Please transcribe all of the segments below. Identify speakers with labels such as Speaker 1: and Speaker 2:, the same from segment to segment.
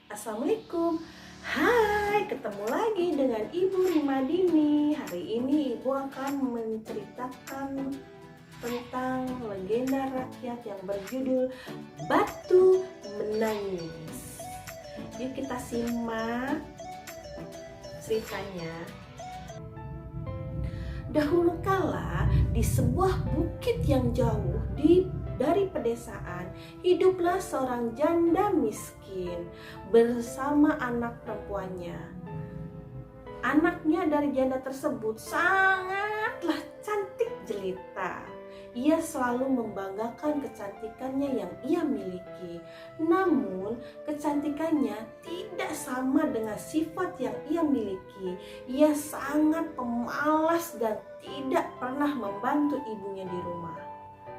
Speaker 1: Assalamualaikum. Hai, ketemu lagi dengan Ibu Rimadini. Hari ini Ibu akan menceritakan tentang legenda rakyat yang berjudul Batu Menangis. Yuk kita simak ceritanya. Dahulu kala di sebuah bukit yang jauh dari pedesaan, hiduplah seorang janda miskin bersama anak perempuannya. Anaknya dari janda tersebut sangatlah cantik jelita. Ia selalu membanggakan kecantikannya yang ia miliki. Namun, kecantikannya tidak sama dengan sifat yang ia miliki. Ia sangat pemalas dan tidak pernah membantu ibunya di rumah.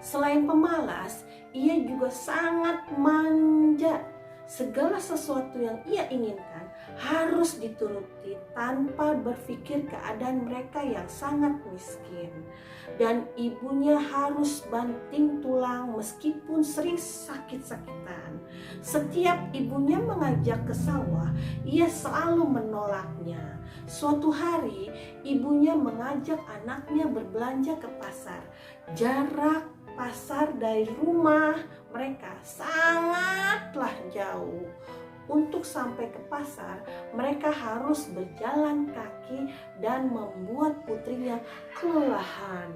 Speaker 1: Selain pemalas, ia juga sangat manja. Segala sesuatu yang ia inginkan harus dituruti tanpa berpikir keadaan mereka yang sangat miskin. Dan ibunya harus banting tulang meskipun sering sakit-sakitan. Setiap ibunya mengajak ke sawah, ia selalu menolaknya. Suatu hari, ibunya mengajak anaknya berbelanja ke pasar. Jarak pasar dari rumah mereka sangatlah jauh. Untuk sampai ke pasar, mereka harus berjalan kaki dan membuat putrinya kelelahan.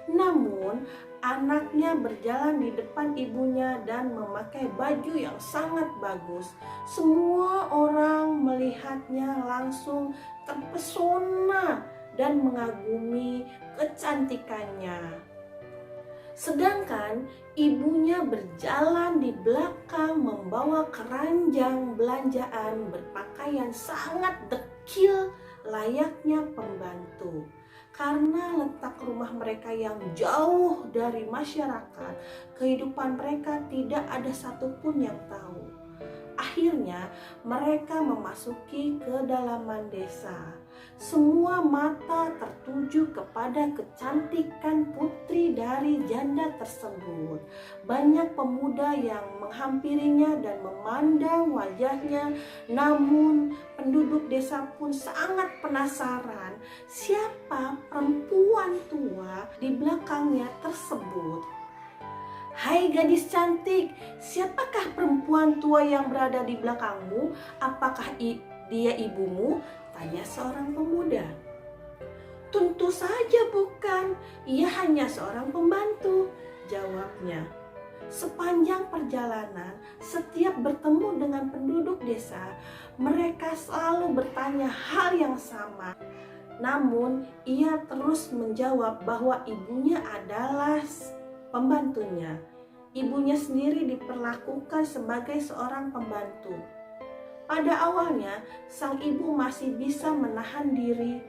Speaker 1: Namun, anaknya berjalan di depan ibunya dan memakai baju yang sangat bagus. Semua orang melihatnya langsung terpesona dan mengagumi kecantikannya. Sedangkan ibunya berjalan di belakang membawa keranjang belanjaan berpakaian sangat dekil layaknya pembantu. Karena letak rumah mereka yang jauh dari masyarakat, kehidupan mereka tidak ada satupun yang tahu. Akhirnya mereka memasuki kedalaman desa. Semua mata tertuju kepada kecantikan putri dari janda tersebut. Banyak pemuda yang menghampirinya dan memandang wajahnya. Namun penduduk desa pun sangat penasaran siapa perempuan tua di belakangnya tersebut. "Hai gadis cantik, siapakah perempuan tua yang berada di belakangmu? Apakah dia ibumu?" tanya seorang pemuda. "Tentu saja bukan, ia hanya seorang pembantu," jawabnya. Sepanjang perjalanan, setiap bertemu dengan penduduk desa, mereka selalu bertanya hal yang sama. Namun, ia terus menjawab bahwa ibunya adalah pembantunya. Ibunya sendiri diperlakukan sebagai seorang pembantu. Pada awalnya, sang ibu masih bisa menahan diri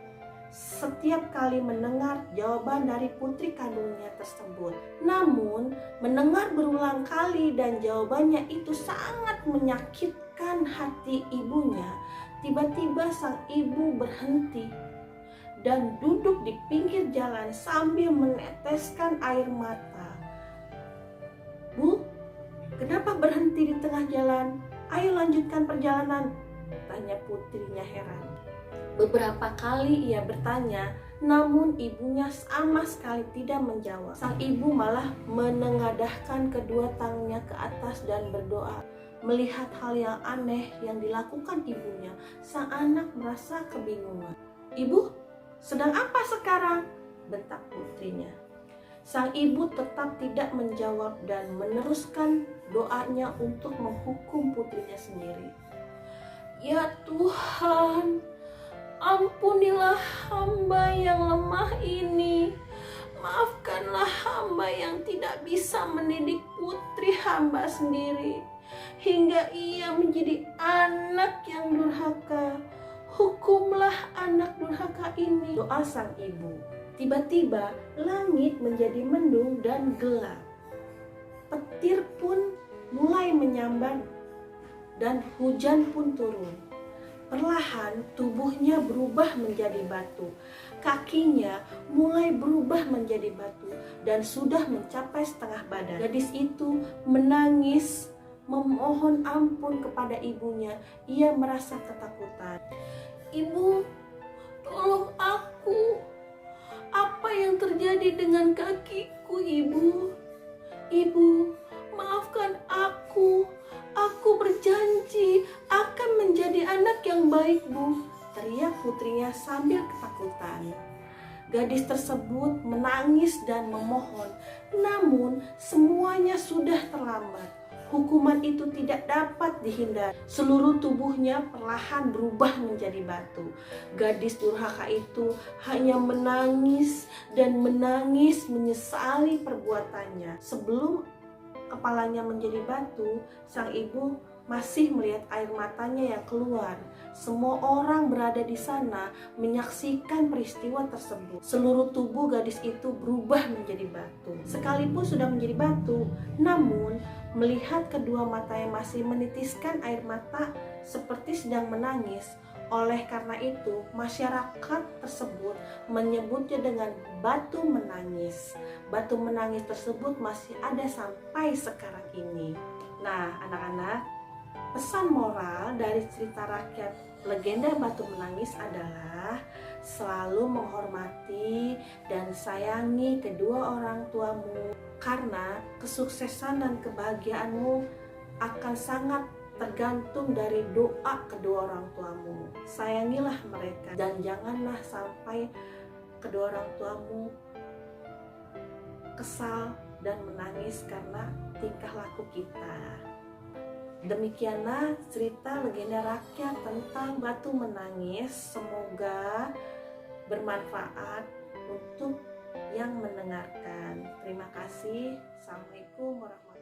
Speaker 1: setiap kali mendengar jawaban dari putri kandungnya tersebut. Namun, mendengar berulang kali dan jawabannya itu sangat menyakitkan hati ibunya. Tiba-tiba sang ibu berhenti dan duduk di pinggir jalan sambil meneteskan air mata. "Bu, kenapa berhenti di tengah jalan? Ayo lanjutkan perjalanan," tanya putrinya heran. Beberapa kali ia bertanya, namun ibunya sama sekali tidak menjawab. Sang ibu malah menengadahkan kedua tangannya ke atas dan berdoa. Melihat hal yang aneh yang dilakukan ibunya, sang anak merasa kebingungan. "Ibu, sedang apa sekarang?" bentak putrinya. Sang ibu tetap tidak menjawab dan meneruskan doanya untuk menghukum putrinya sendiri. "Ya Tuhan, ampunilah hamba yang lemah ini. Maafkanlah hamba yang tidak bisa mendidik putri hamba sendiri, hingga ia menjadi anak yang durhaka. Hukumlah anak durhaka ini," doa sang ibu. Tiba-tiba langit menjadi mendung dan gelap. Petir pun mulai menyambar dan hujan pun turun. Perlahan tubuhnya berubah menjadi batu. Kakinya mulai berubah menjadi batu dan sudah mencapai setengah badan. Gadis itu menangis memohon ampun kepada ibunya. Ia merasa ketakutan. "Ibu, tolong aku. Apa yang terjadi dengan kakiku, Ibu? Ibu, maafkan aku. Aku berjanji akan menjadi anak yang baik, Bu," teriak putrinya sambil ketakutan. Gadis tersebut menangis dan memohon, namun semuanya sudah terlambat. Hukuman itu tidak dapat dihindari. Seluruh tubuhnya perlahan berubah menjadi batu. Gadis durhaka itu hanya menangis dan menangis menyesali perbuatannya. Sebelum kepalanya menjadi batu, sang ibu masih melihat air matanya yang keluar. Semua orang berada di sana menyaksikan peristiwa tersebut. Seluruh tubuh gadis itu berubah menjadi batu. Sekalipun sudah menjadi batu, namun melihat kedua matanya masih menitiskan air mata seperti sedang menangis. Oleh karena itu, masyarakat tersebut menyebutnya dengan batu menangis. Batu menangis tersebut masih ada sampai sekarang ini. Nah, anak-anak, pesan moral dari cerita rakyat legenda Batu Menangis adalah selalu menghormati dan sayangi kedua orang tuamu, karena kesuksesan dan kebahagiaanmu akan sangat tergantung dari doa kedua orang tuamu. Sayangilah mereka dan janganlah sampai kedua orang tuamu kesal dan menangis karena tingkah laku kita. Demikianlah cerita legenda rakyat tentang Batu Menangis. Semoga bermanfaat untuk yang mendengarkan. Terima kasih. Assalamualaikum warahmatullahi wabarakatuh.